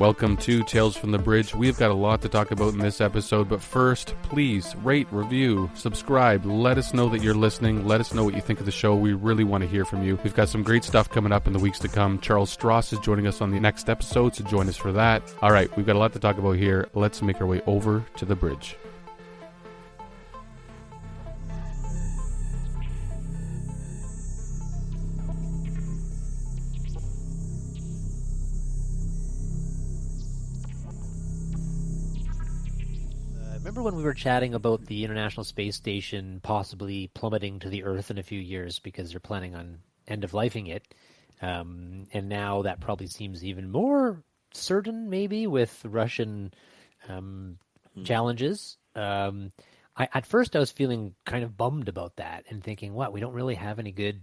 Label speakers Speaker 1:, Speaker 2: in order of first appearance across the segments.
Speaker 1: Welcome to Tales from the Bridge. We've got a lot to talk about in this episode, but first, please rate, review, subscribe. Let us know that you're listening. Let us know what you think of the show. We really want to hear from you. We've got some great stuff coming up in the weeks to come. Charles Strauss is joining us on the next episode, so join us for that. All right, we've got a lot to talk about here. Let's make our way over to the bridge.
Speaker 2: Remember when we were chatting about the International Space Station possibly plummeting to the Earth in a few years because they're planning on end-of-lifing it? And now that probably seems even more certain, maybe, with Russian challenges. At first, I was feeling kind of bummed about that and thinking, what, we don't really have any good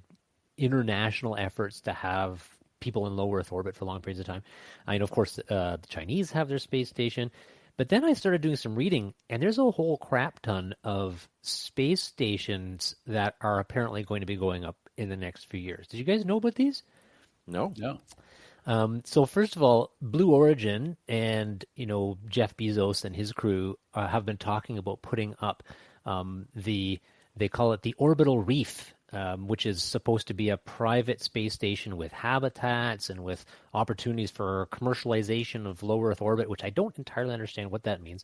Speaker 2: international efforts to have people in low Earth orbit for long periods of time. I know, of course, the Chinese have their space station. But then I started doing some reading, and there's a whole crap ton of space stations that are apparently going to be going up in the next few years. Did you guys know about these?
Speaker 3: No.
Speaker 2: So first of all, Blue Origin and, Jeff Bezos and his crew have been talking about putting up they call it the orbital reef, which is supposed to be a private space station with habitats and with opportunities for commercialization of low Earth orbit, which I don't entirely understand what that means.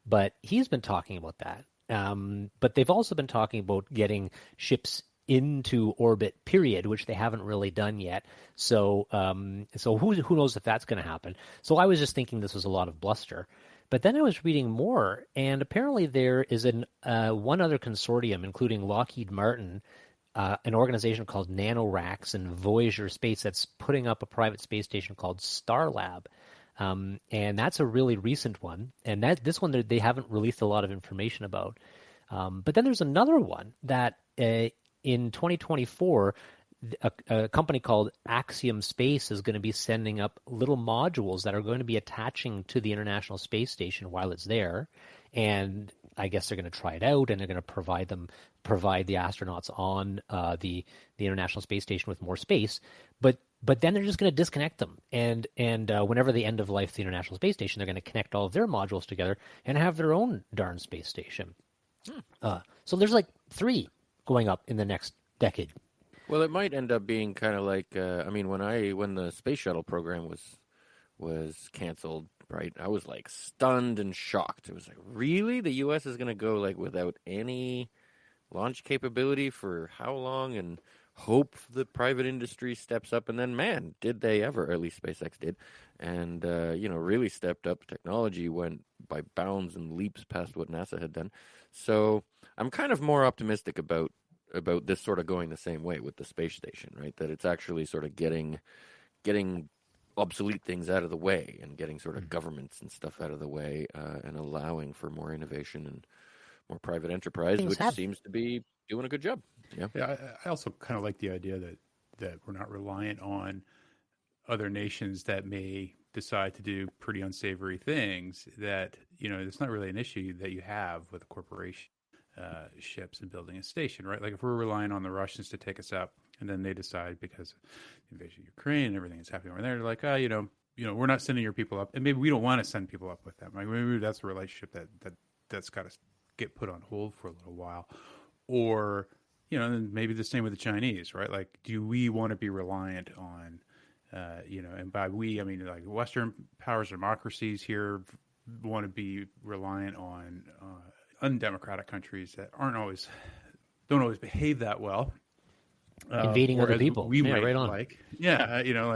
Speaker 2: But he's been talking about that. But they've also been talking about getting ships into orbit, period, which they haven't really done yet. So who knows if that's going to happen. So I was just thinking this was a lot of bluster. But then I was reading more, and apparently there is one other consortium, including Lockheed Martin, an organization called NanoRacks and Voyager Space that's putting up a private space station called Starlab. And that's a really recent one. And this one they haven't released a lot of information about. But then there's another one that in 2024, a company called Axiom Space is going to be sending up little modules that are going to be attaching to the International Space Station while it's there. And I guess they're going to try it out, and they're going to provide the astronauts on the International Space Station with more space. But then they're just going to disconnect them, and whenever they end of life the International Space Station, they're going to connect all of their modules together and have their own darn space station. So there's like 3 going up in the next decade.
Speaker 3: Well, it might end up being kind of like when the space shuttle program was canceled, right? I was like stunned and shocked. It was like, really? The U.S. is going to go like without any launch capability for how long? And hope the private industry steps up. And then, man, did they ever? At least SpaceX did, and really stepped up. Technology went by bounds and leaps past what NASA had done. So I'm kind of more optimistic about this sort of going the same way with the space station, right? That it's actually sort of getting obsolete things out of the way and getting sort of governments and stuff out of the way and allowing for more innovation and more private enterprise, which seems to be doing a good job.
Speaker 4: Yeah, I also kind of like the idea that we're not reliant on other nations that may decide to do pretty unsavory things, that, it's not really an issue that you have with a corporation. Ships and building a station, right? Like if we're relying on the Russians to take us up, and then they decide because of the invasion of Ukraine and everything that's happening over there, they're like, we're not sending your people up, and maybe we don't want to send people up with them. Like maybe that's a relationship that's got to get put on hold for a little while, or and maybe the same with the Chinese, right? Like, do we want to be reliant on, and by we I mean like Western powers, democracies here want to be reliant on undemocratic countries that don't always behave that well,
Speaker 2: invading other people.
Speaker 4: We might right on. Like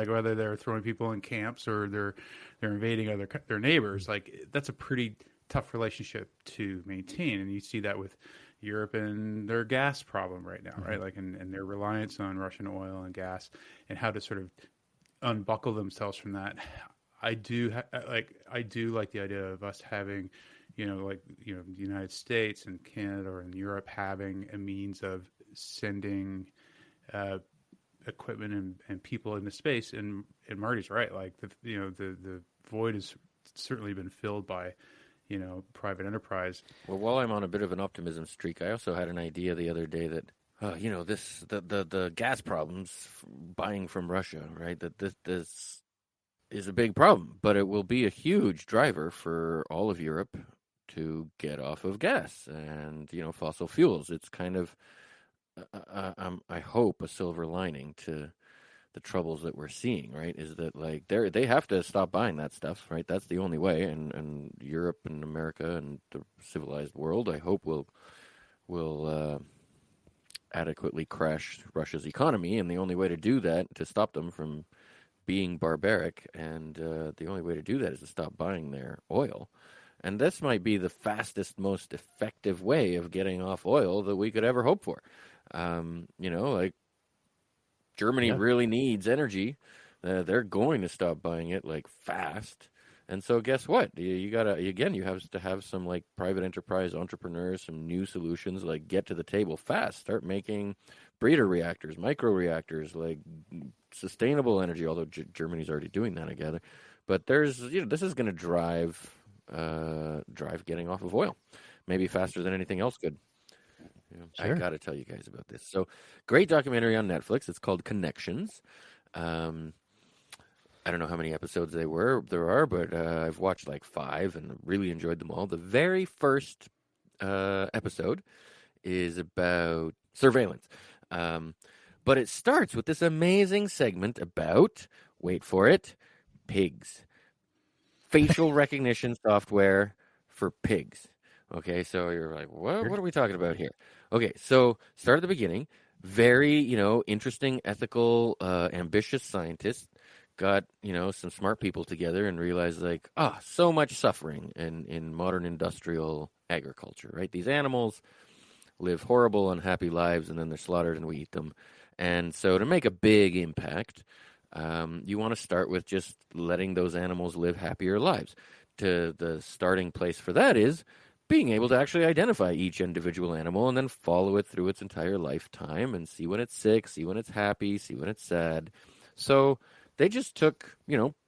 Speaker 4: whether they're throwing people in camps or they're invading their neighbors. Like that's a pretty tough relationship to maintain, and you see that with Europe and their gas problem right now, right? Like and their reliance on Russian oil and gas, and how to sort of unbuckle themselves from that. I do like the idea of us having, the United States and Canada and Europe having a means of sending equipment and people into space. And Marty's right. Like the void has certainly been filled by, private enterprise.
Speaker 3: Well, while I'm on a bit of an optimism streak, I also had an idea the other day that, the gas problems buying from Russia, right? That this is a big problem, but it will be a huge driver for all of Europe to get off of gas and, fossil fuels. It's kind of, I hope, a silver lining to the troubles that we're seeing, right? Is that like they have to stop buying that stuff, right? That's the only way. And Europe and America and the civilized world, I hope, will adequately crash Russia's economy. And the only way to do that, to stop them from being barbaric, and the only way to do that is to stop buying their oil. And this might be the fastest, most effective way of getting off oil that we could ever hope for. Like Germany really needs energy. They're going to stop buying it like fast. And so guess what? You have to have some like private enterprise entrepreneurs, some new solutions, like get to the table fast. Start making breeder reactors, micro reactors, like sustainable energy, although Germany's already doing that, I gather. But this is going to drive getting off of oil, maybe faster than anything else could. Sure. I got to tell you guys about this. So, great documentary on Netflix. It's called Connections. I don't know how many episodes there are, but I've watched like 5 and really enjoyed them all. The very first episode is about surveillance. But it starts with this amazing segment about, wait for it, pigs. Facial recognition software for pigs. Okay, so you're like, what are we talking about here? Okay, so start at the beginning. Very, interesting, ethical, ambitious scientists got, some smart people together and realized like, so much suffering in modern industrial agriculture, right? These animals live horrible, unhappy lives, and then they're slaughtered and we eat them. And so to make a big impact, you want to start with just letting those animals live happier lives. The starting place for that is being able to actually identify each individual animal and then follow it through its entire lifetime and see when it's sick, see when it's happy, see when it's sad. So they just took,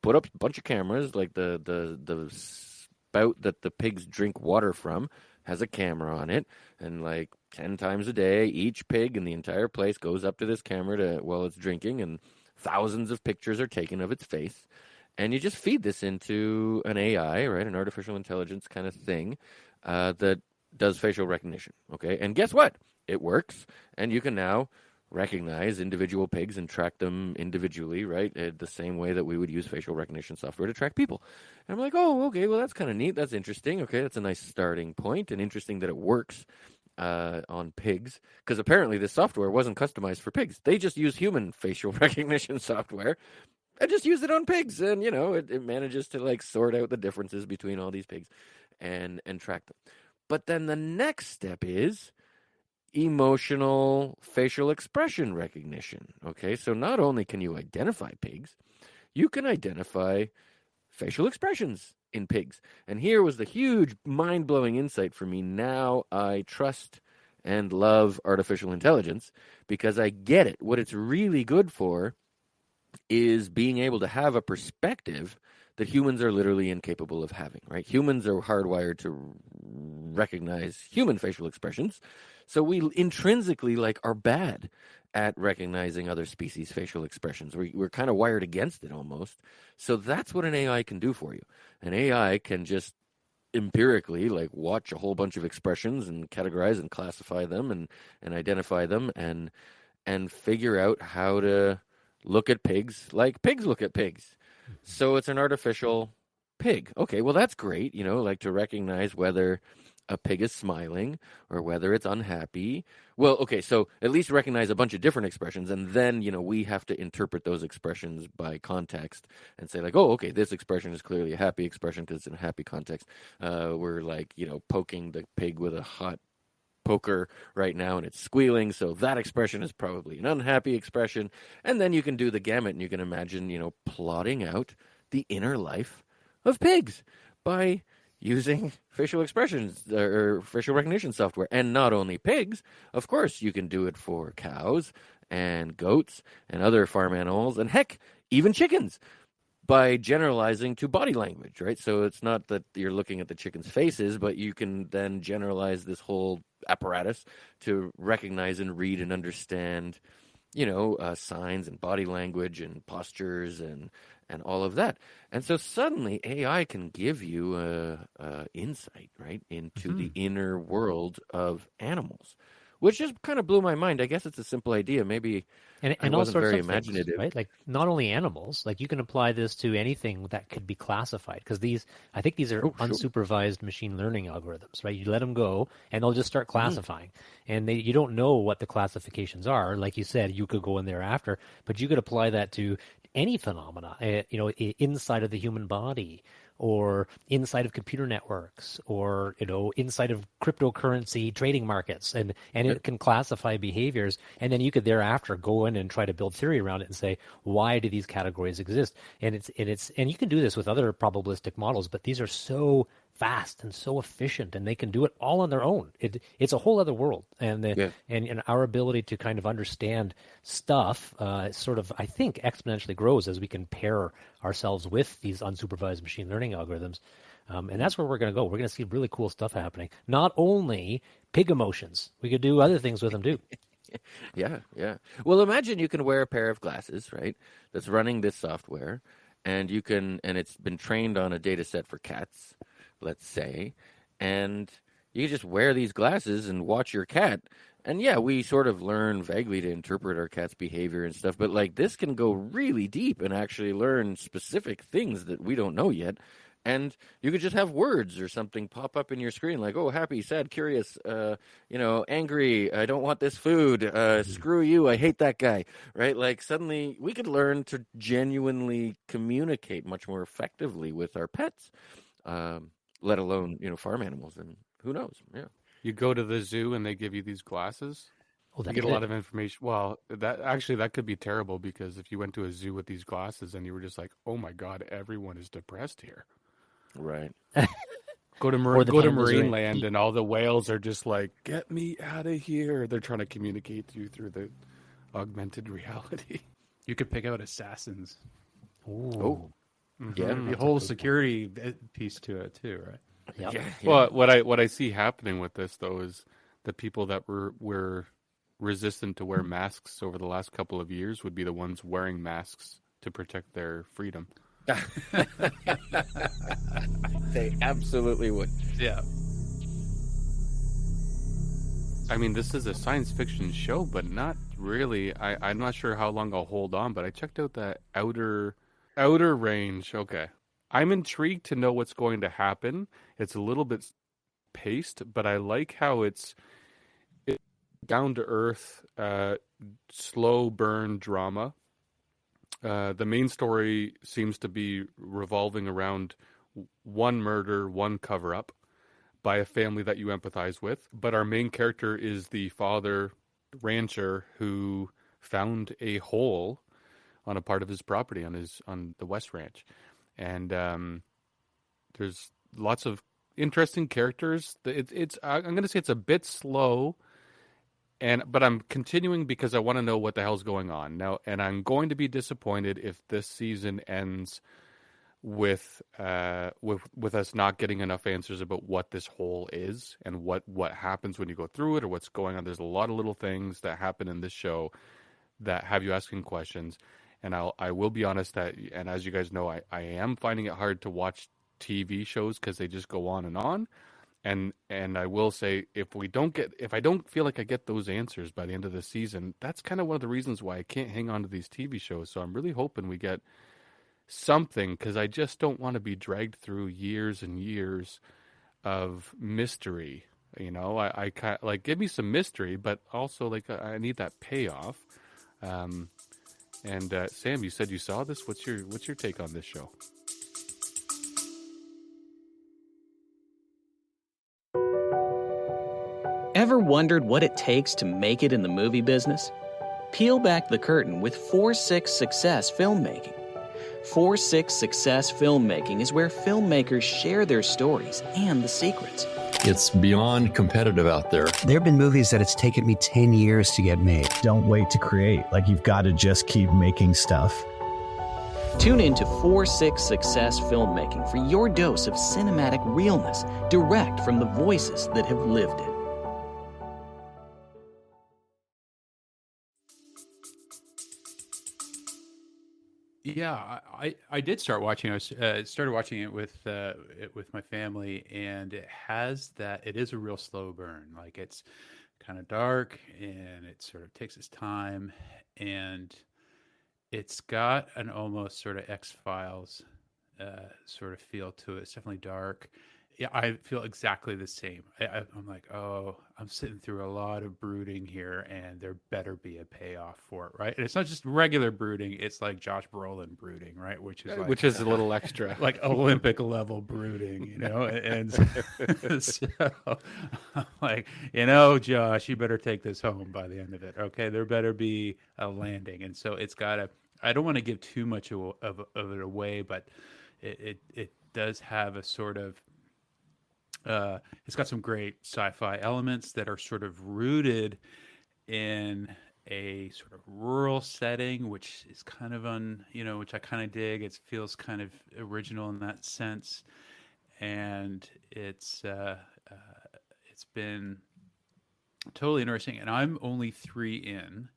Speaker 3: put up a bunch of cameras, like the spout that the pigs drink water from has a camera on it, and like 10 times a day, each pig in the entire place goes up to this camera while it's drinking, and thousands of pictures are taken of its face. And you just feed this into an AI, right, an artificial intelligence kind of thing that does facial recognition, okay? And guess what? It works, and you can now recognize individual pigs and track them individually, right, the same way that we would use facial recognition software to track people. And I'm like, oh, okay, well, that's kind of neat. That's interesting. Okay, that's a nice starting point, and interesting that it works on pigs, because apparently this software wasn't customized for pigs. They just use human facial recognition software and just use it on pigs, and it manages to like sort out the differences between all these pigs and track them. But then the next step is emotional facial expression recognition. Okay, so not only can you identify pigs, you can identify facial expressions in pigs. And here was the huge mind-blowing insight for me. Now I trust and love artificial intelligence because I get it. What it's really good for is being able to have a perspective that humans are literally incapable of having, right? Humans are hardwired to recognize human facial expressions. So we intrinsically are bad at recognizing other species' facial expressions. We're kind of wired against it almost. So that's what an AI can do for you. An AI can just empirically watch a whole bunch of expressions and categorize and classify them and identify them and figure out how to look at pigs like pigs look at pigs. So it's an artificial pig. Okay, well, that's great, to recognize whether a pig is smiling or whether it's unhappy. Well, okay, so at least recognize a bunch of different expressions, and then, we have to interpret those expressions by context and say, oh, okay, this expression is clearly a happy expression because it's in a happy context. We're, poking the pig with a hot poker right now and it's squealing, so that expression is probably an unhappy expression. And then you can do the gamut and you can imagine, plotting out the inner life of pigs by using facial expressions or facial recognition software. And not only pigs, of course, you can do it for cows and goats and other farm animals and heck, even chickens, by generalizing to body language, right? So it's not that you're looking at the chicken's faces, but you can then generalize this whole apparatus to recognize and read and understand, signs and body language and postures and all of that. And so suddenly AI can give you insight, right, into the inner world of animals, which just kind of blew my mind. I guess it's a simple idea. Maybe I
Speaker 2: And all
Speaker 3: wasn't
Speaker 2: sorts
Speaker 3: very
Speaker 2: of things,
Speaker 3: imaginative.
Speaker 2: right? Like not only animals, like you can apply this to anything that could be classified because I think these are
Speaker 3: Oh, sure.
Speaker 2: unsupervised machine learning algorithms, right? You let them go and they'll just start classifying, and you don't know what the classifications are. Like you said, you could go in there after, but you could apply that to any phenomena, inside of the human body, or inside of computer networks, or inside of cryptocurrency trading markets, and it can classify behaviors, and then you could thereafter go in and try to build theory around it and say, why do these categories exist? And you can do this with other probabilistic models, but these are so fast and so efficient, and they can do it all on their own. It's a whole other world, and our ability to kind of understand stuff sort of, I think, exponentially grows as we can pair ourselves with these unsupervised machine learning algorithms, and that's where we're going to go. We're going to see really cool stuff happening. Not only pig emotions, we could do other things with them too.
Speaker 3: Yeah. Well, imagine you can wear a pair of glasses, right, that's running this software, and it's been trained on a data set for cats, let's say, and you can just wear these glasses and watch your cat. And yeah, we sort of learn vaguely to interpret our cat's behavior and stuff, but like this can go really deep and actually learn specific things that we don't know yet. And you could just have words or something pop up in your screen like, oh, happy, sad, curious, angry, I don't want this food, screw you, I hate that guy, right? Like suddenly we could learn to genuinely communicate much more effectively with our pets. Let alone, farm animals, and who knows? Yeah.
Speaker 1: You go to the zoo and they give you these glasses.
Speaker 2: Oh,
Speaker 1: You get a lot of information. Well, that could be terrible, because if you went to a zoo with these glasses and you were just like, oh my God, everyone is depressed here.
Speaker 3: Right.
Speaker 1: Go to Marineland and all the whales are just like, get me out of here. They're trying to communicate to you through the augmented reality.
Speaker 4: You could pick out assassins.
Speaker 2: Ooh.
Speaker 3: Oh. Yeah,
Speaker 4: The whole security piece to it too, right?
Speaker 2: Yep.
Speaker 3: Yeah.
Speaker 1: Well, what I see happening with this though is the people that were resistant to wear masks over the last couple of years would be the ones wearing masks to protect their freedom.
Speaker 3: They absolutely would.
Speaker 4: Yeah.
Speaker 1: I mean, this is a science fiction show, but not really. I'm not sure how long I'll hold on, but I checked out that Outer Range. Okay. I'm intrigued to know what's going to happen. It's a little bit paced, but I like how it's down to earth, slow burn drama. The main story seems to be revolving around one murder, one cover up by a family that you empathize with. But our main character is the father rancher who found a hole on a part of his property on the West Ranch. And there's lots of interesting characters. I'm going to say it's a bit slow, but I'm continuing because I want to know what the hell's going on now. And I'm going to be disappointed if this season ends with us not getting enough answers about what this hole is and what happens when you go through it or what's going on. There's a lot of little things that happen in this show that have you asking questions. And I will be honest that, and as you guys know, I am finding it hard to watch TV shows because they just go on and on. And I will say, if I don't feel like I get those answers by the end of the season, that's kind of one of the reasons why I can't hang on to these TV shows. So I'm really hoping we get something, because I just don't want to be dragged through years and years of mystery. I kind of, like, give me some mystery, but also like I need that payoff. And Sam, you said you saw this. What's your take on this show?
Speaker 5: Ever wondered what it takes to make it in the movie business? Peel back the curtain with 4-6 Success Filmmaking. 4-6 Success Filmmaking is where filmmakers share their stories and the secrets.
Speaker 6: It's beyond competitive out there.
Speaker 7: There have been movies that it's taken me 10 years to get made.
Speaker 8: Don't wait to create. Like, you've got to just keep making stuff.
Speaker 5: Tune in to 4-6 Success Filmmaking for your dose of cinematic realness, direct from the voices that have lived it.
Speaker 4: Yeah, I did start watching. I started watching it with my family, and it has that. It is a real slow burn. Like it's kind of dark, and it sort of takes its time, and it's got an almost sort of X Files sort of feel to it. It's definitely dark. Yeah, I feel exactly the same. I'm like, oh, I'm sitting through a lot of brooding here, and there better be a payoff for it, right? And it's not just regular brooding; it's like Josh Brolin brooding, right? Which is
Speaker 1: Which is a little extra.
Speaker 4: like Olympic level brooding, you know. And so I'm like, Josh, you better take this home by the end of it. Okay, there better be a landing, and so it's got to. I don't want to give too much of it away, but it does have a sort of it's got some great sci-fi elements that are sort of rooted in a sort of rural setting, which is kind of which I kind of dig. It feels kind of original in that sense, and it's been totally interesting. And I'm only 3 in,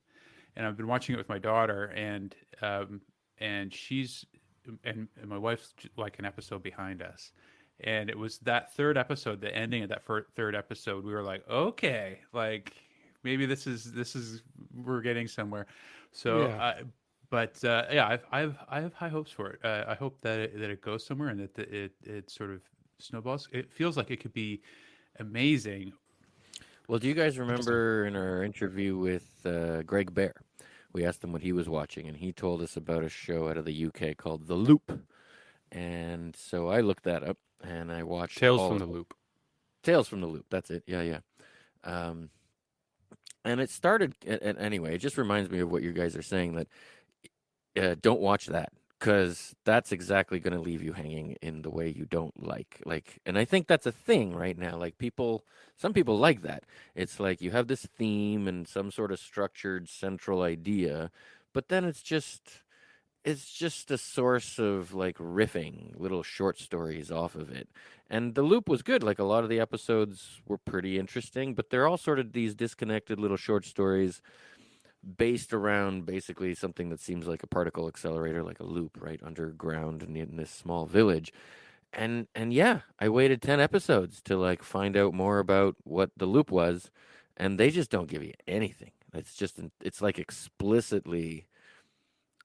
Speaker 4: and I've been watching it with my daughter, and she's and my wife's like an episode behind us. And it was that third episode, the ending of that third episode. We were like, okay, like maybe this is we're getting somewhere. So,
Speaker 1: Yeah.
Speaker 4: yeah, I have high hopes for it. I hope that it goes somewhere and that it sort of snowballs. It feels like it could be amazing.
Speaker 3: Well, do you guys remember in our interview with Greg Bear, we asked him what he was watching, and he told us about a show out of the UK called The Loop. And so I looked that up, and I watched
Speaker 1: Tales
Speaker 3: all
Speaker 1: from
Speaker 3: of
Speaker 1: the
Speaker 3: it.
Speaker 1: Loop.
Speaker 3: Tales from the Loop. That's it. Yeah, yeah. And it started, and anyway, it just reminds me of what you guys are saying, that don't watch that, because that's exactly going to leave you hanging in the way you don't like. And I think that's a thing right now. Like some people like that. It's like you have this theme and some sort of structured central idea, but then it's just a source of like riffing little short stories off of it. And The Loop was good. Like a lot of the episodes were pretty interesting, but they're all sort of these disconnected little short stories based around basically something that seems like a particle accelerator, like a loop, right, underground in this small village. And yeah, I waited 10 episodes to like find out more about what the loop was, and they just don't give you anything. It's like explicitly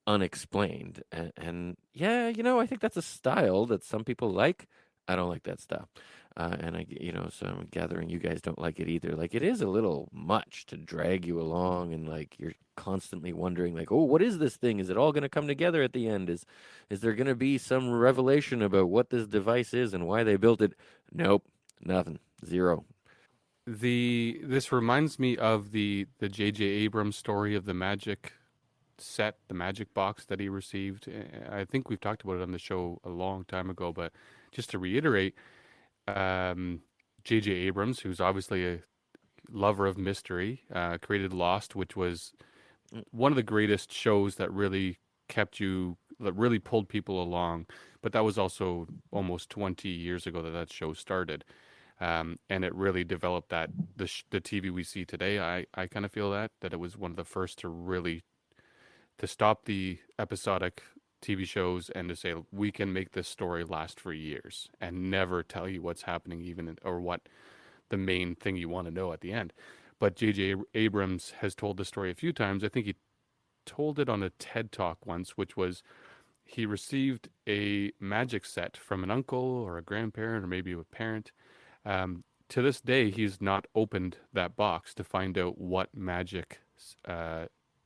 Speaker 3: unexplained. And yeah, I think that's a style that some people like. I don't like that stuff. So I'm gathering you guys don't like it either. Like, it is a little much to drag you along, and like you're constantly wondering, like, oh, what is this thing? Is it all going to come together at the end? Is there going to be some revelation about what this device is and why they built it? Nope, nothing, zero.
Speaker 1: This reminds me of the J.J. Abrams story of the magic set, the magic box that he received. I think we've talked about it on the show a long time ago, but just to reiterate, J.J. Abrams, who's obviously a lover of mystery, created Lost, which was one of the greatest shows that really that really pulled people along. But that was also almost 20 years ago that show started. And it really developed the TV we see today. I kind of feel that it was one of the first to stop the episodic TV shows and to say we can make this story last for years and never tell you what's happening or what the main thing you want to know at the end. But J.J. Abrams has told the story a few times. I think he told it on a TED Talk once, which was he received a magic set from an uncle or a grandparent or maybe a parent. To this day, he's not opened that box to find out what magic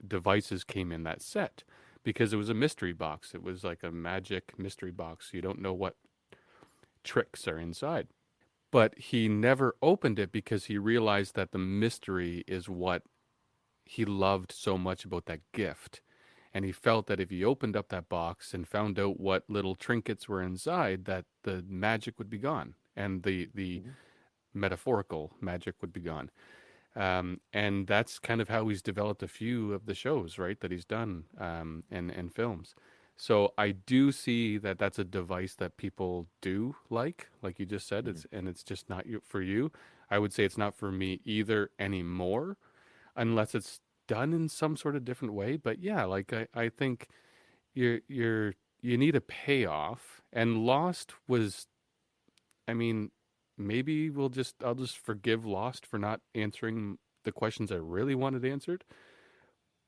Speaker 1: devices came in that set, because it was a mystery box. It was like a magic mystery box. You don't know what tricks are inside. But he never opened it because he realized that the mystery is what he loved so much about that gift. And he felt that if he opened up that box and found out what little trinkets were inside, that the magic would be gone and the metaphorical magic would be gone. And that's kind of how he's developed a few of the shows, right, that he's done and films. So I do see that that's a device that people do like you just said. It's just not for you. I would say it's not for me either anymore, unless it's done in some sort of different way. But yeah, like I think, you need a payoff, and Lost was, I mean, maybe I'll just forgive Lost for not answering the questions I really wanted answered.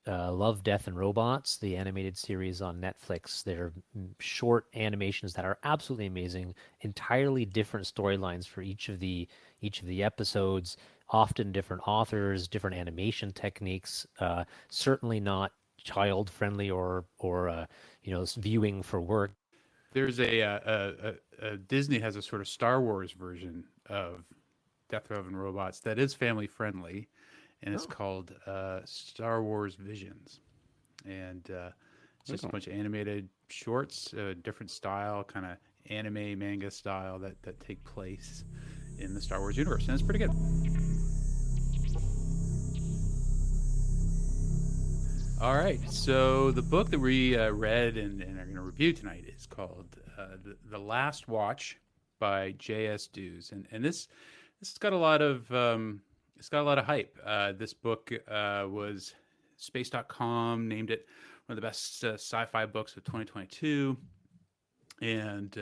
Speaker 2: Love, Death, and Robots, the animated series on Netflix. They're short animations that are absolutely amazing. Entirely different storylines for each of the episodes. Often different authors, different animation techniques. Certainly not child friendly or viewing for work.
Speaker 4: There's a Disney has a sort of Star Wars version of Death, Love, and Robots that is family friendly, and it's called Star Wars Visions, and it's just a bunch of animated shorts, different style, kind of anime manga style that take place in the Star Wars universe, and it's pretty good. All right, so the book that we read and are going to review tonight is called "The Last Watch" by J.S. Dews, and this has got a lot of it's got a lot of hype. This book was Space.com named it one of the best sci-fi books of 2022, and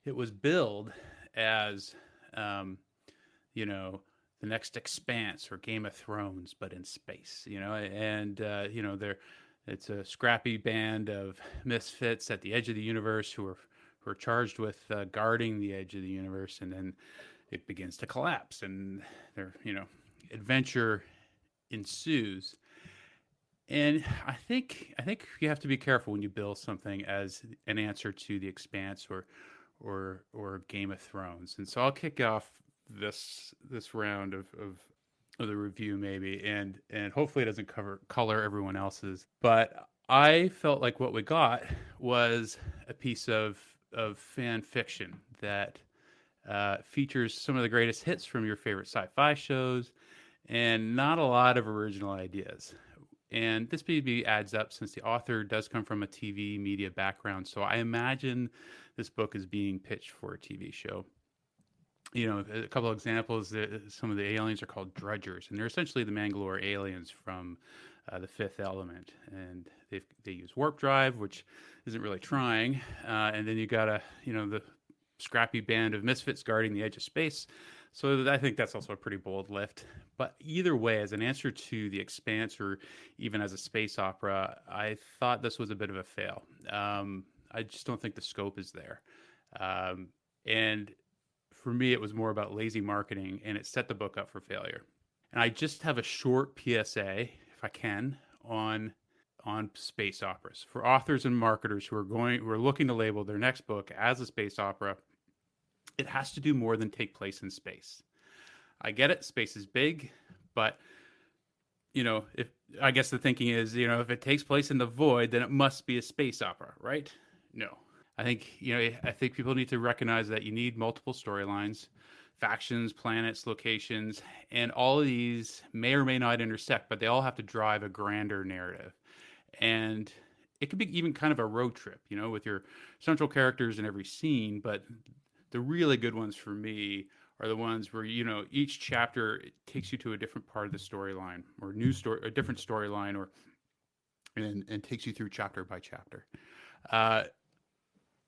Speaker 4: it was billed as the next Expanse or Game of Thrones, but in space, and it's a scrappy band of misfits at the edge of the universe who are charged with guarding the edge of the universe, and then it begins to collapse, and their adventure ensues. And I think you have to be careful when you build something as an answer to the Expanse or Game of Thrones. And so I'll kick off this round of the review maybe, and hopefully it doesn't color everyone else's. But I felt like what we got was a piece of fan fiction that features some of the greatest hits from your favorite sci-fi shows, and not a lot of original ideas. And this maybe adds up since the author does come from a TV media background. So I imagine this book is being pitched for a TV show. A couple of examples, some of the aliens are called Drudgers, and they're essentially the Mangalore aliens from The Fifth Element. And they use warp drive, which isn't really trying. And then you got the scrappy band of misfits guarding the edge of space. So I think that's also a pretty bold lift. But either way, as an answer to The Expanse or even as a space opera, I thought this was a bit of a fail. I just don't think the scope is there. And for me, it was more about lazy marketing, and it set the book up for failure. And I just have a short PSA, if I can, on space operas for authors and marketers who are looking to label their next book as a space opera. It has to do more than take place in space. I get it, space is big, but if I guess the thinking is, if it takes place in the void, then it must be a space opera, right? No. I think people need to recognize that you need multiple storylines, factions, planets, locations, and all of these may or may not intersect, but they all have to drive a grander narrative. And it could be even kind of a road trip, with your central characters in every scene. But the really good ones for me are the ones where, each chapter takes you to a different part of the storyline or a different storyline and takes you through chapter by chapter.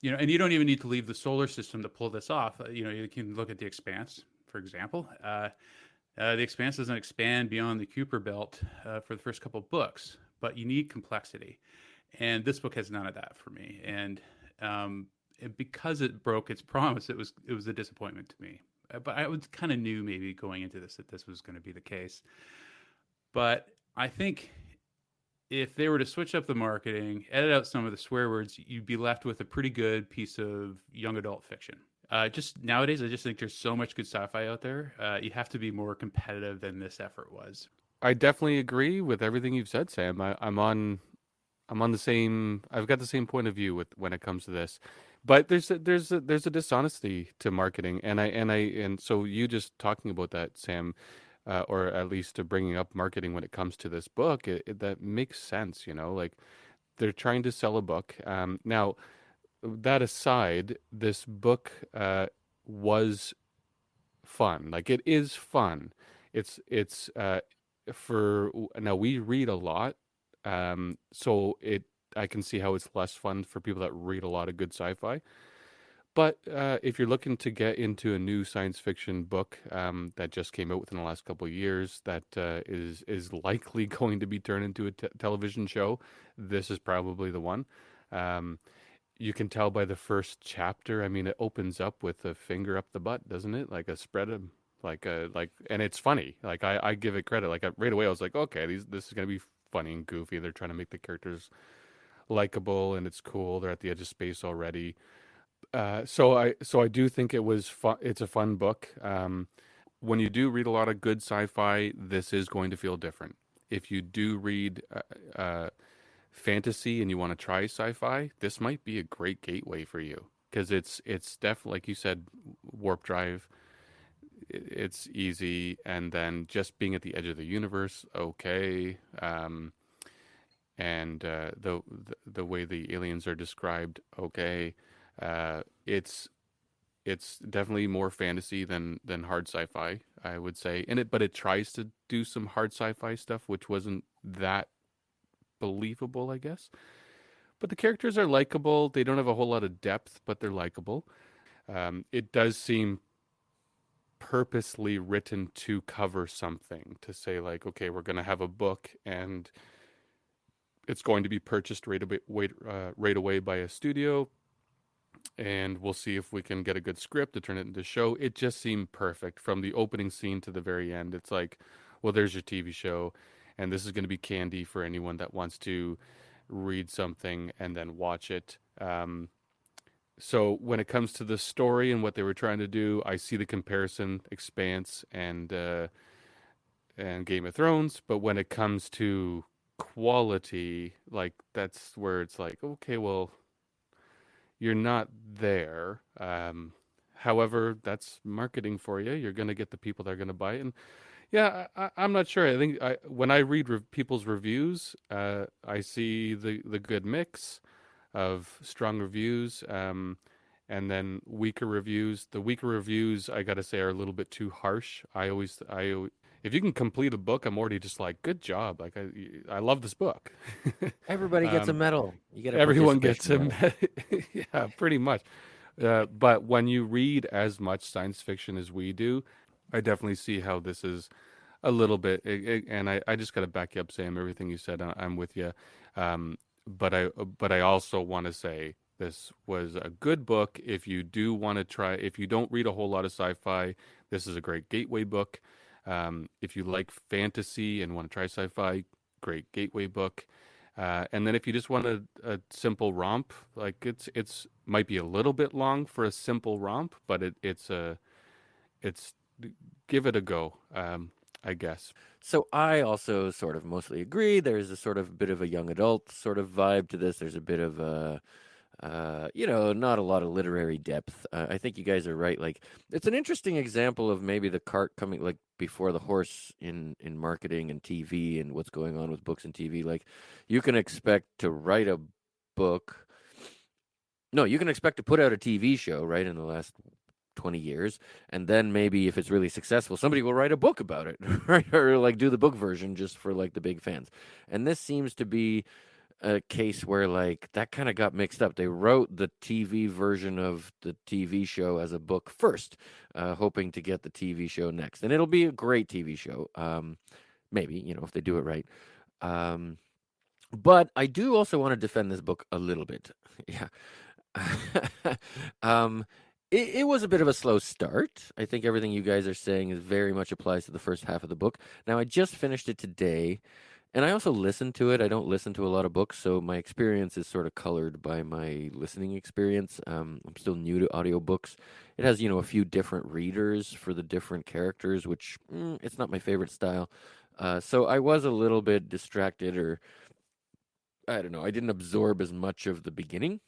Speaker 4: And you don't even need to leave the solar system to pull this off. You can look at The Expanse, for example. The Expanse doesn't expand beyond the Kuiper Belt for the first couple of books, but you need complexity. And this book has none of that for me. And because it broke its promise, it was a disappointment to me. But I kind of knew maybe going into this that this was going to be the case. But I think if they were to switch up the marketing, edit out some of the swear words, you'd be left with a pretty good piece of young adult fiction. Just nowadays, I just think there's so much good sci-fi out there. You have to be more competitive than this effort was.
Speaker 1: I definitely agree with everything you've said, Sam. I'm on the same. I've got the same point of view when it comes to this. But there's a dishonesty to marketing, and so you just talking about that, Sam, or at least to bringing up marketing when it comes to this book, that makes sense. Like they're trying to sell a book. Now, that aside, this book was fun. Like it is fun. It's for now we read a lot, so I can see how it's less fun for people that read a lot of good sci-fi. But if you're looking to get into a new science fiction book that just came out within the last couple of years, that is likely going to be turned into a television show, this is probably the one. Um, you can tell by the first chapter. I mean, it opens up with a finger up the butt, doesn't it? Like a spread of, and it's funny. Like I give it credit. Like right away, I was like, okay, this is gonna be funny and goofy. They're trying to make the characters likable, and it's cool. They're at the edge of space already. So I do think it was fun. It's a fun book. When you do read a lot of good sci-fi, this is going to feel different. If you do read fantasy and you want to try sci-fi, this might be a great gateway for you because it's definitely, like you said, warp drive. It's easy, and then just being at the edge of the universe, okay. And the way the aliens are described, okay. It's definitely more fantasy than hard sci-fi, I would say. But it tries to do some hard sci-fi stuff, which wasn't that believable, I guess. But the characters are likable. They don't have a whole lot of depth, but they're likable. It does seem purposely written to cover something, to say like, okay, we're going to have a book and it's going to be purchased right away by a studio, and we'll see if we can get a good script to turn it into a show. It just seemed perfect from the opening scene to the very end. It's like, well, there's your TV show, and this is going to be candy for anyone that wants to read something and then watch it. So when it comes to the story and what they were trying to do, I see the comparison, Expanse and Game of Thrones. But when it comes to quality, like that's where it's like, okay, well, you're not there. However, that's marketing for you. You're going to get the people that are going to buy it. And yeah, I'm not sure. I think when I read people's reviews, I see the good mix of strong reviews, and then weaker reviews. The weaker reviews, I got to say, are a little bit too harsh. If you can complete a book, I'm already just like, good job. Like I love this book.
Speaker 3: Everybody gets a medal. You get a
Speaker 1: Everyone gets a
Speaker 3: medal.
Speaker 1: yeah, pretty much. But when you read as much science fiction as we do, I definitely see how this is a little bit. And I just got to back you up, Sam. Everything you said, I'm with you. But I also want to say this was a good book. If you do want to try, if you don't read a whole lot of sci-fi, this is a great gateway book. If you like fantasy and want to try sci-fi, great gateway book. And then if you just want a simple romp, like it's might be a little bit long for a simple romp, but it's give it a go, I guess.
Speaker 3: So I also sort of mostly agree. There's a sort of bit of a young adult sort of vibe to this. There's a bit of a, not a lot of literary depth. I think you guys are right. Like, it's an interesting example of maybe the cart coming like before the horse in marketing and TV and what's going on with books and TV. Like, you can expect to write a book. No, you can expect to put out a TV show, right, in the last 20 years, and then maybe if it's really successful, somebody will write a book about it, right? Or like do the book version just for like the big fans. And this seems to be a case where like that kind of got mixed up. They wrote the TV version of the TV show as a book first, hoping to get the TV show next. And it'll be a great TV show. Maybe, if they do it right. But I do also want to defend this book a little bit. Yeah. It was a bit of a slow start. I think everything you guys are saying is very much applies to the first half of the book. Now, I just finished it today, and I also listened to it. I don't listen to a lot of books, so my experience is sort of colored by my listening experience. I'm still new to audiobooks. It has, a few different readers for the different characters, which it's not my favorite style. So I was a little bit distracted, or I don't know. I didn't absorb as much of the beginning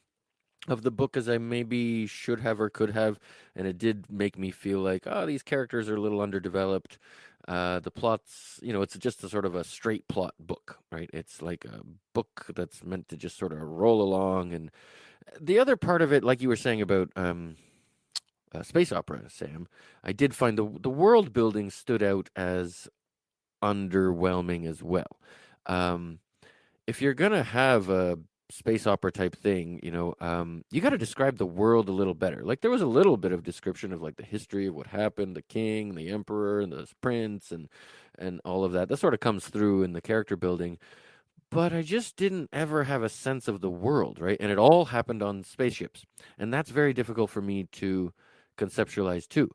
Speaker 3: of the book as I maybe should have or could have, and it did make me feel like, these characters are a little underdeveloped. The plots, it's just a sort of a straight plot book, right? It's like a book that's meant to just sort of roll along. And the other part of it, like you were saying about space opera, Sam, I did find the world building stood out as underwhelming as well. If you're gonna have a space opera type thing, you got to describe the world a little better. Like there was a little bit of description of like the history of what happened, the king, the emperor, and the prince, and all of that. That sort of comes through in the character building. But I just didn't ever have a sense of the world, right? And it all happened on spaceships, and that's very difficult for me to conceptualize too.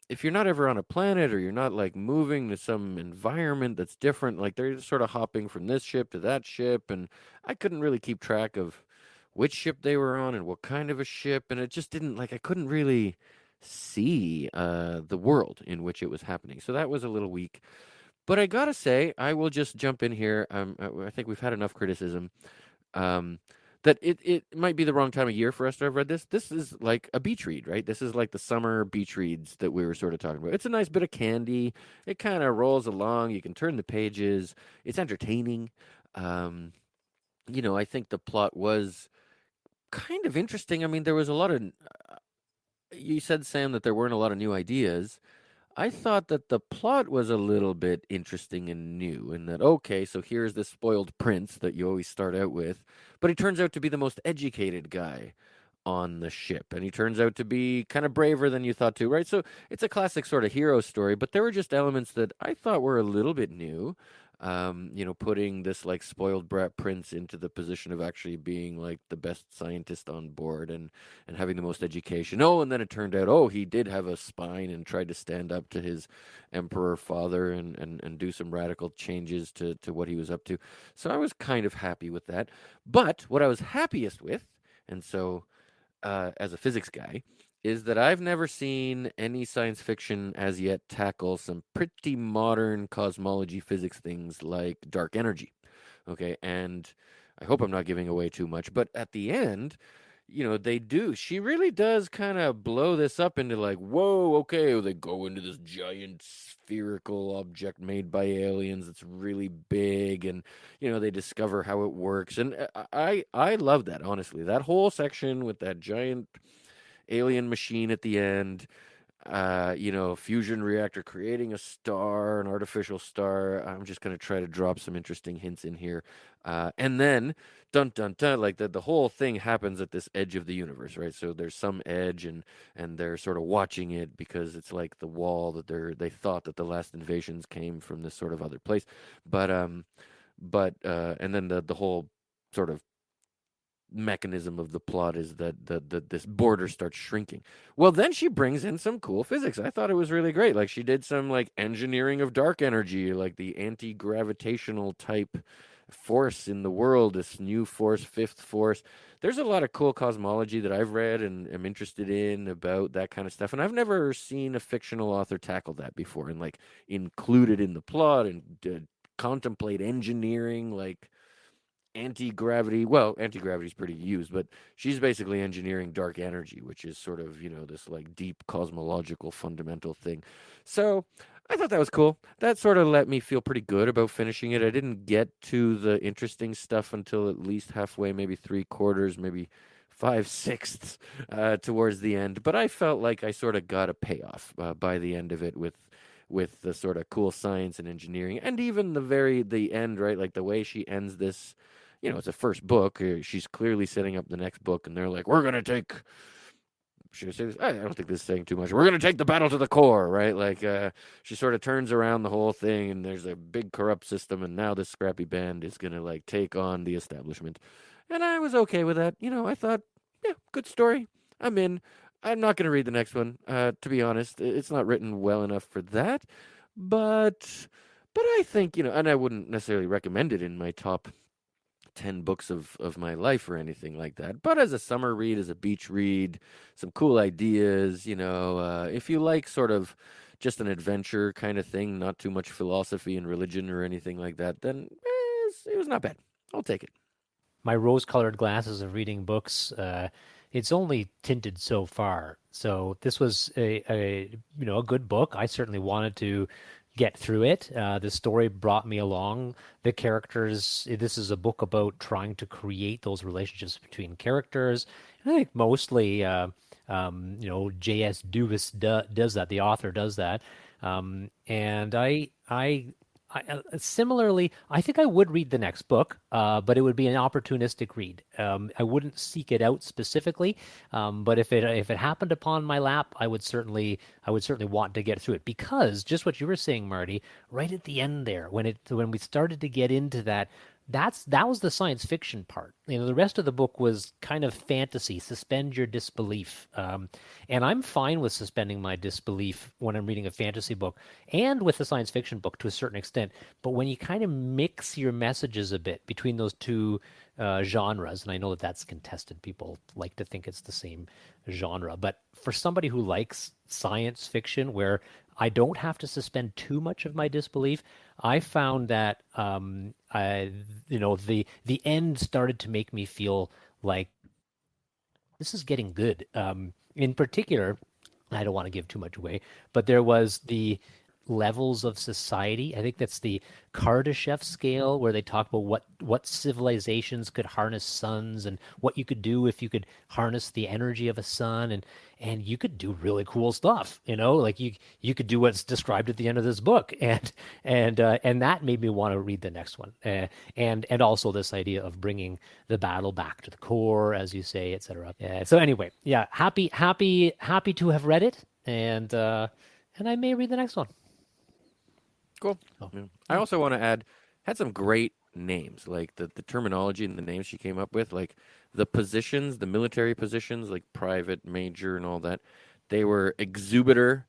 Speaker 3: If you're not ever on a planet or you're not like moving to some environment that's different, like they're just sort of hopping from this ship to that ship, and I couldn't really keep track of which ship they were on and what kind of a ship, and it just didn't like I couldn't really see the world in which it was happening. So that was a little weak. But I gotta say, I will just jump in here. I think we've had enough criticism. Um, that it might be the wrong time of year for us to have read this. This is like a beach read, right? This is like the summer beach reads that we were sort of talking about. It's a nice bit of candy. It kind of rolls along. You can turn the pages. It's entertaining. I think the plot was kind of interesting. I mean, there was a lot of. You said, Sam, that there weren't a lot of new ideas. I thought that the plot was a little bit interesting and new, in that, okay, so here's this spoiled prince that you always start out with, but he turns out to be the most educated guy on the ship, and he turns out to be kind of braver than you thought to, right? So it's a classic sort of hero story, but there were just elements that I thought were a little bit new. Putting this like spoiled brat prince into the position of actually being like the best scientist on board and having the most education. Oh, and then it turned out, oh, he did have a spine and tried to stand up to his emperor father and do some radical changes to what he was up to. So I was kind of happy with that. But what I was happiest with, and so as a physics guy, is that I've never seen any science fiction as yet tackle some pretty modern cosmology physics things like dark energy. Okay, and I hope I'm not giving away too much, but at the end, they do. She really does kind of blow this up into like, whoa, okay, they go into this giant spherical object made by aliens that's really big, and they discover how it works, and I love that, honestly. That whole section with that giant alien machine at the end, fusion reactor creating a star, an artificial star. I'm just going to try to drop some interesting hints in here. And then, dun dun dun, like the whole thing happens at this edge of the universe, right? So there's some edge, and they're sort of watching it because it's like the wall that they thought that the last invasions came from this sort of other place. But and then the whole sort of mechanism of the plot is that this border starts shrinking. Well, then she brings in some cool physics. I thought it was really great. Like she did some like engineering of dark energy, like the anti-gravitational type force in the world, this new force, fifth force. There's a lot of cool cosmology that I've read and am interested in about that kind of stuff. And I've never seen a fictional author tackle that before and like include it in the plot and contemplate engineering like anti-gravity. Well, anti-gravity is pretty used, but she's basically engineering dark energy, which is sort of this like deep cosmological fundamental thing. So I thought that was cool. That sort of let me feel pretty good about finishing it. I didn't get to the interesting stuff until at least halfway, maybe 3/4, maybe 5/6 towards the end, but I felt like I sort of got a payoff by the end of it with the sort of cool science and engineering, and even the end, right? Like the way she ends this, it's a first book. She's clearly setting up the next book, and they're like, we're going to take, should I say this? I don't think this is saying too much. We're going to take the battle to the core, right? Like she sort of turns around the whole thing, and there's a big corrupt system, and now this scrappy band is going to like take on the establishment. And I was okay with that. I thought, yeah, good story. I'm in. I'm not going to read the next one, to be honest. It's not written well enough for that. But I think, and I wouldn't necessarily recommend it in my top 10 books of my life or anything like that. But as a summer read, as a beach read, some cool ideas, if you like sort of just an adventure kind of thing, not too much philosophy and religion or anything like that, then it was not bad. I'll take it.
Speaker 2: My rose-colored glasses of reading books, it's only tinted so far. So this was a good book. I certainly wanted to get through it. The story brought me along. The characters, this is a book about trying to create those relationships between characters. And I think mostly, J.S. Dewis does that. The author does that. And I Similarly, I think I would read the next book, but it would be an opportunistic read. I wouldn't seek it out specifically, but if it happened upon my lap, I would certainly want to get through it because just what you were saying, Marty, right at the end there, when we started to get into that. That was the science fiction part. The rest of the book was kind of fantasy, suspend your disbelief. And I'm fine with suspending my disbelief when I'm reading a fantasy book and with a science fiction book to a certain extent. But when you kind of mix your messages a bit between those two genres, and I know that that's contested, people like to think it's the same genre, but for somebody who likes science fiction where I don't have to suspend too much of my disbelief, I found that the end started to make me feel like this is getting good. In particular, I don't want to give too much away, but there was the levels of society. I think that's the Kardashev scale where they talk about what civilizations could harness suns and what you could do if you could harness the energy of a sun and you could do really cool stuff, like you could do what's described at the end of this book and that made me want to read the next one. And also this idea of bringing the battle back to the core, as you say, etc. So anyway, yeah, happy to have read it and I may read the next one.
Speaker 3: Cool. Yeah. I also want to add, had some great names, like the terminology and the names she came up with, like the positions, the military positions, like private, major, and all that. They were exubiter,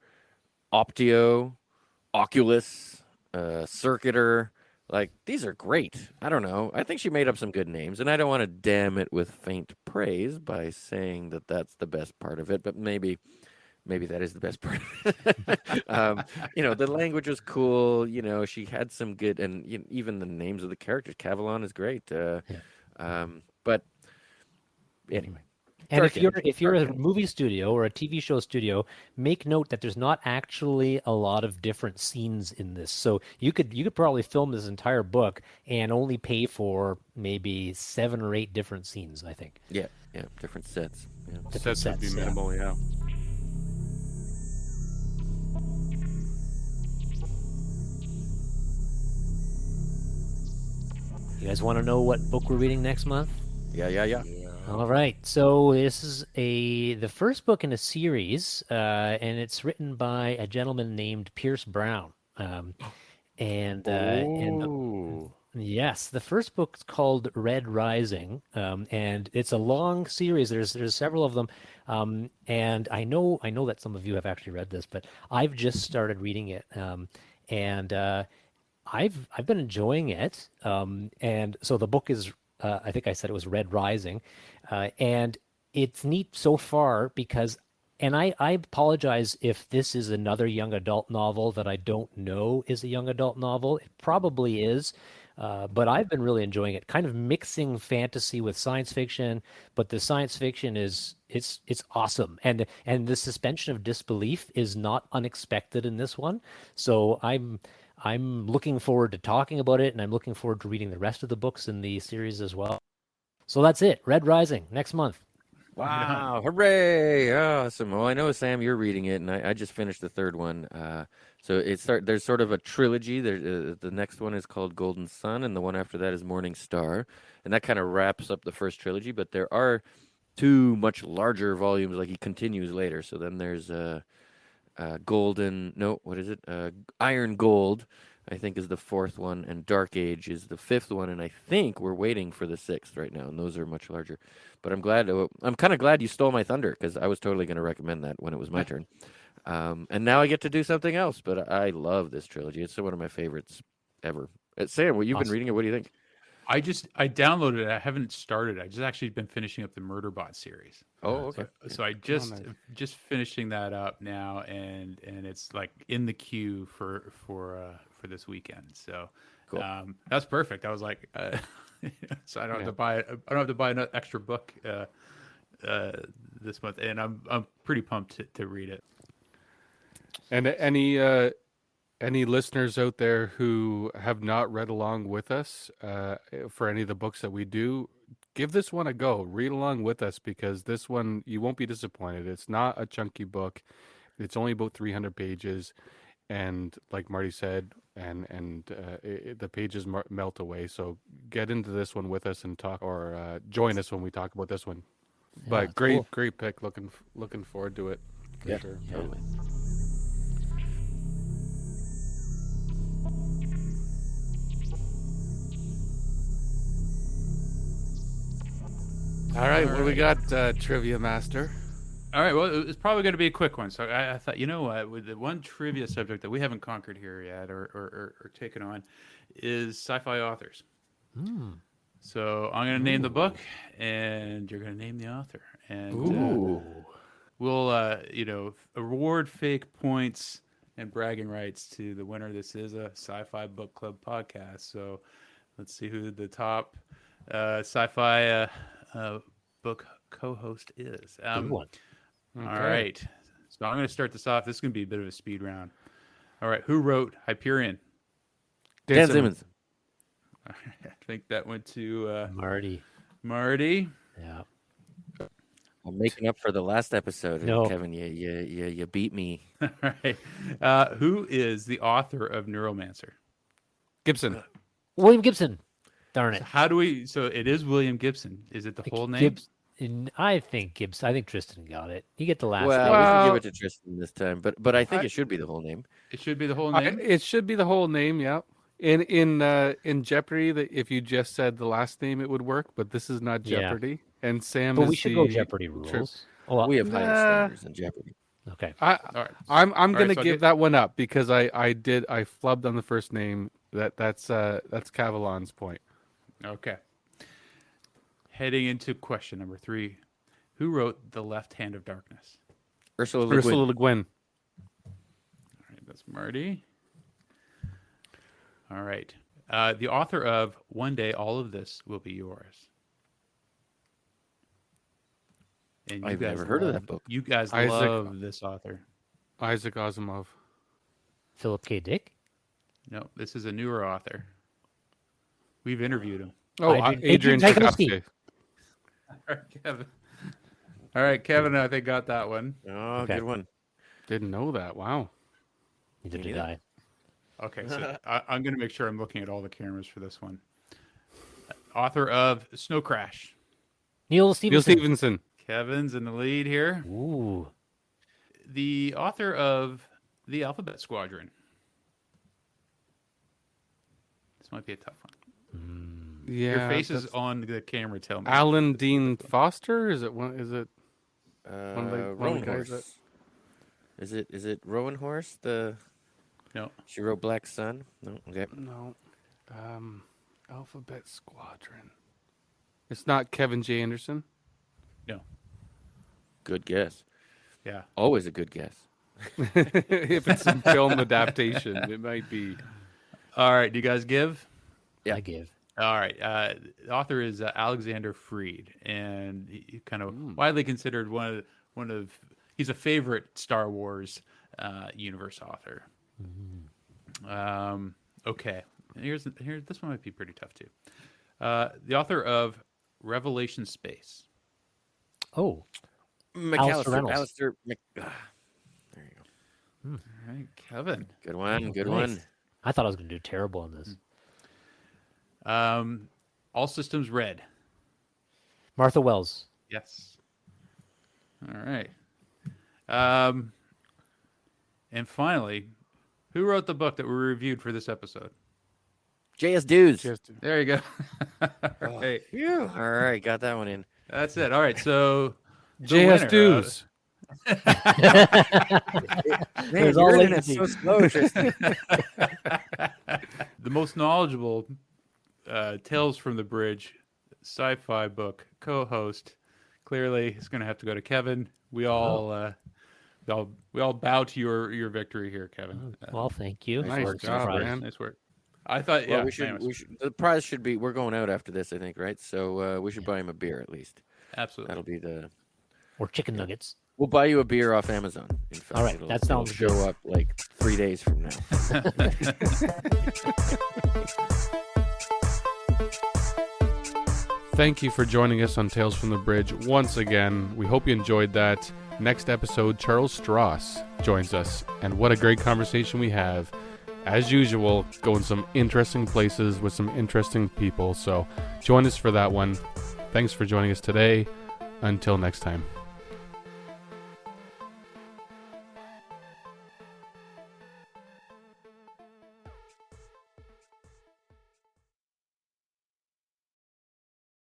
Speaker 3: optio, oculus, circuiter. Like, these are great. I don't know. I think she made up some good names, and I don't want to damn it with faint praise by saying that that's the best part of it, but maybe that is the best part. The language was cool. She had some good, and even the names of the characters. Cavalon is great. But anyway.
Speaker 2: And if you're a movie studio or a TV show studio, make note that there's not actually a lot of different scenes in this. So you could probably film this entire book and only pay for maybe 7 or 8 different scenes, I think.
Speaker 3: Yeah, different sets. Yeah.
Speaker 1: Sets would be minimal, yeah.
Speaker 2: You guys want to know what book we're reading next month?
Speaker 3: Yeah.
Speaker 2: All right. So this is the first book in a series, and it's written by a gentleman named Pierce Brown. And yes, the first book is called Red Rising, and it's a long series. There's several of them, and I know that some of you have actually read this, but I've just started reading it, and I've been enjoying it, and so the book is I think I said it was Red Rising, and it's neat so far because, and I apologize if this is another young adult novel that I don't know is a young adult novel. It probably is, but I've been really enjoying it, kind of mixing fantasy with science fiction, but the science fiction it's awesome, and the suspension of disbelief is not unexpected in this one, so I'm looking forward to talking about it, and I'm looking forward to reading the rest of the books in the series as well. So that's it. Red Rising, next month.
Speaker 3: Wow. Hooray. Awesome. Well, I know, Sam, you're reading it, and I just finished the third one. So there's sort of a trilogy. The next one is called Golden Sun, and the one after that is Morning Star. And that kind of wraps up the first trilogy, but there are 2 much larger volumes, like he continues later. So then there's Iron Gold, I think, is the 4th one, and Dark Age is the 5th one, and I think we're waiting for the 6th right now, and those are much larger. But I'm kind of glad you stole my thunder, because I was totally going to recommend that when it was my turn. And now I get to do something else, but I love this trilogy. It's one of my favorites ever. Sam, you've been reading it. What do you think?
Speaker 4: I downloaded it. I haven't started. I just actually been finishing up the Murderbot series.
Speaker 3: Oh, okay.
Speaker 4: So I just finishing that up now, and it's like in the queue for this weekend. So
Speaker 3: cool.
Speaker 4: That's perfect. I was like, so I don't have to buy it. I don't have to buy an extra book this month, and I'm pretty pumped to read it.
Speaker 1: And any listeners out there who have not read along with us for any of the books that we do, give this one a go. Read along with us, because this one, you won't be disappointed. It's not a chunky book. It's only about 300 pages. And like Marty said, the pages melt away. So get into this one with us and talk, or join us when we talk about this one. But great pick. Looking forward to it for sure.
Speaker 3: Totally.
Speaker 1: All right, what do we got, Trivia Master?
Speaker 4: All right, well, it's probably going to be a quick one. So I thought, you know what, with the one trivia subject that we haven't conquered here yet or taken on is sci-fi authors. So I'm going to name the book, and you're going to name the author. And we'll, award fake points and bragging rights to the winner. This is a Sci-Fi Book Club podcast. So let's see who the top sci-fi book co-host is.
Speaker 2: Good one.
Speaker 4: All right. So I'm going to start this off. This is going to be a bit of a speed round. All right. Who wrote Hyperion?
Speaker 3: Dan Simmons.
Speaker 4: I think that went to
Speaker 2: Marty.
Speaker 4: Marty.
Speaker 2: Yeah.
Speaker 3: I'm making up for the last episode.
Speaker 2: No.
Speaker 3: Kevin, you beat me.
Speaker 4: All right. Who is the author of Neuromancer?
Speaker 1: Gibson.
Speaker 2: William Gibson. Darn it.
Speaker 4: How do we? So it is William Gibson. Is it the whole name?
Speaker 2: I think Gibson. I think Tristan got it. You get the last
Speaker 3: Well,
Speaker 2: name.
Speaker 3: we
Speaker 1: Well-
Speaker 3: can give it to Tristan this time, but I think it should be the whole name.
Speaker 4: It should be the whole name.
Speaker 1: It should be the whole name. Yeah. In Jeopardy, if you just said the last name, it would work. But this is not
Speaker 2: Yeah.
Speaker 1: Jeopardy. And Sam
Speaker 2: But
Speaker 1: is
Speaker 2: we should go
Speaker 1: the
Speaker 2: Jeopardy rules. Oh, well,
Speaker 3: We have higher standards than Jeopardy.
Speaker 2: okay.
Speaker 4: All right.
Speaker 1: I'm
Speaker 4: right,
Speaker 1: gonna
Speaker 4: so I'll
Speaker 1: give
Speaker 4: get-
Speaker 1: that one up because I flubbed on the first name. That's Cavalon's point.
Speaker 4: Okay. Heading into question number 3. Who wrote The Left Hand of Darkness?
Speaker 3: Ursula Le Guin.
Speaker 1: Ursula Le Guin.
Speaker 4: All right, that's Marty. All right. The author of One Day All of This Will Be Yours. And you
Speaker 3: I've
Speaker 4: guys
Speaker 3: never heard of
Speaker 4: love-
Speaker 3: that book.
Speaker 4: You guys
Speaker 1: Isaac-
Speaker 4: love this author.
Speaker 1: Isaac Asimov.
Speaker 2: Philip K. Dick.
Speaker 4: No, this is a newer author. We've interviewed him.
Speaker 1: Oh,
Speaker 2: Adrian
Speaker 1: Adrian Tchaikovsky.
Speaker 2: Tchaikovsky.
Speaker 4: All right, Kevin. All right, Kevin, I think got that one.
Speaker 3: Oh,
Speaker 2: Okay.
Speaker 3: good one.
Speaker 1: Didn't know that. Wow.
Speaker 2: Neither did
Speaker 3: Yeah.
Speaker 2: I.
Speaker 4: Okay, so I'm going to make sure I'm looking at all the cameras for this one. Author of Snow Crash.
Speaker 2: Neil
Speaker 1: Neil
Speaker 2: Stephenson.
Speaker 1: Stevenson.
Speaker 4: Kevin's in the lead here.
Speaker 2: Ooh.
Speaker 4: The author of The Alphabet Squadron. This might be a tough one.
Speaker 1: Yeah.
Speaker 4: Your face is
Speaker 1: that's
Speaker 4: on the camera. Tell me.
Speaker 1: Alan Dean Foster. Is it one? Is it?
Speaker 3: One
Speaker 1: of the
Speaker 3: Rowan
Speaker 1: guys
Speaker 3: Horse. Is it Rowan Horse?
Speaker 4: No.
Speaker 3: She wrote Black Sun. No. Okay.
Speaker 1: No. Alphabet Squadron. It's not Kevin J. Anderson.
Speaker 4: No.
Speaker 3: Good guess.
Speaker 4: Yeah.
Speaker 3: Always a good guess.
Speaker 1: If it's a film adaptation, it might be.
Speaker 4: All right. Do you guys give?
Speaker 3: Yeah.
Speaker 2: I give.
Speaker 4: All right. The author is Alexander Freed, and he kind of widely considered one of he's a favorite Star Wars universe author. Okay. Here's this one might be pretty tough too. The author of Revelation Space.
Speaker 2: Oh.
Speaker 3: McAllister.
Speaker 2: Reynolds.
Speaker 3: Alistair Mc... There you go.
Speaker 4: All right, Kevin.
Speaker 3: Good one. Good
Speaker 2: Nice.
Speaker 3: one.
Speaker 2: I thought I was going to do terrible on this.
Speaker 4: All Systems Red.
Speaker 2: Martha Wells.
Speaker 4: Yes. All right. And finally, who wrote the book that we reviewed for this episode?
Speaker 3: J.S. Dews.
Speaker 4: There you go. All right.
Speaker 3: Phew. All right, got that one in.
Speaker 4: That's it. All right, so the
Speaker 1: J.S.
Speaker 4: winner,
Speaker 1: Dews.
Speaker 3: Man,
Speaker 2: There's all
Speaker 3: your internet's
Speaker 2: latency.
Speaker 3: so slow, Tristan.
Speaker 4: the most knowledgeable Tales from the Bridge sci-fi book co-host, clearly is going to have to go to Kevin. We all bow to your victory here, Kevin.
Speaker 2: Well, thank you.
Speaker 1: Nice
Speaker 2: Work
Speaker 1: job,
Speaker 2: surprise.
Speaker 1: man.
Speaker 4: Nice work. I thought,
Speaker 3: Well,
Speaker 4: yeah,
Speaker 3: we should. The prize should be. We're going out after this, I think, right? So we should buy him a beer at least.
Speaker 4: absolutely.
Speaker 3: That'll be the.
Speaker 2: Or chicken nuggets.
Speaker 3: We'll buy you a beer off Amazon. In fact,
Speaker 2: All right, that sounds
Speaker 3: it'll show up like 3 days from now.
Speaker 1: Thank you for joining us on Tales from the Bridge once again. We hope you enjoyed that. Next episode, Charles Strauss joins us, and what a great conversation we have. as usual, going some interesting places with some interesting people. So join us for that one. Thanks for joining us today. Until next time.